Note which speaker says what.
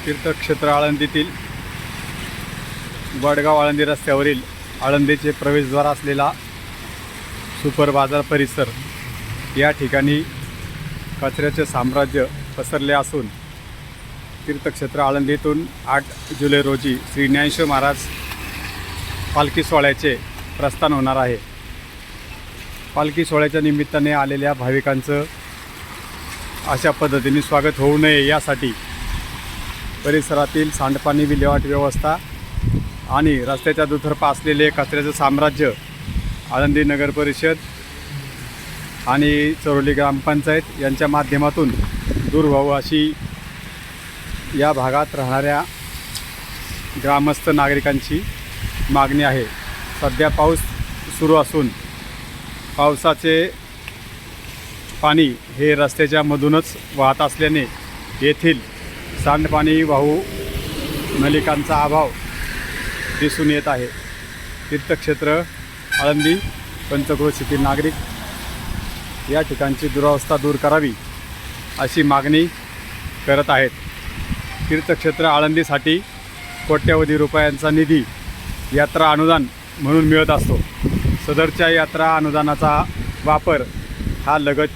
Speaker 1: तीर्थक्षेत्र आळंदीतील वडगाव आळंदी रस्त्यावरील आळंदीचे प्रवेशद्वार असलेला सुपर बाजार परिसर या ठिकाणी कचऱ्याचे साम्राज्य पसरले असून तीर्थक्षेत्र आळंदीतून 8 जुलै रोजी श्री ज्ञानेश्वर महाराज पालखी सोहळ्याचे प्रस्थान होणार आहे। पालखी सोहळ्याच्या निमित्ताने आलेल्या भाविकांचं अशा पद्धतीने स्वागत होऊ नये यासाठी परिसरातील सांडपाणी विल्हेवाट व्यवस्था आणि रस्त्याच्या दुतर्फा असलेले कचऱ्याचं साम्राज्य आळंदी नगर परिषद आणि चरोली ग्रामपंचायत यांच्या माध्यमातून दूर व्हावं अशी या भागात राहणाऱ्या ग्रामस्थ नागरिकांची मागणी आहे। सध्या पाऊस सुरू असून पावसाचे पाणी हे रस्त्याच्या मधूनच वाहत असल्याने येथील सांडपाणी वाहू नलिकांचा अभाव दिसून येत आहे। तीर्थक्षेत्र आळंदी पंचक्रोशीतील नागरिक या ठिकाणची दुरावस्था दूर करावी अशी मागणी करत आहेत। तीर्थक्षेत्र आळंदीसाठी कोट्यवधी रुपयांचा निधी यात्रा अनुदान म्हणून मिळत असतो। सदरच्या यात्रा अनुदानाचा वापर हा लगतच्या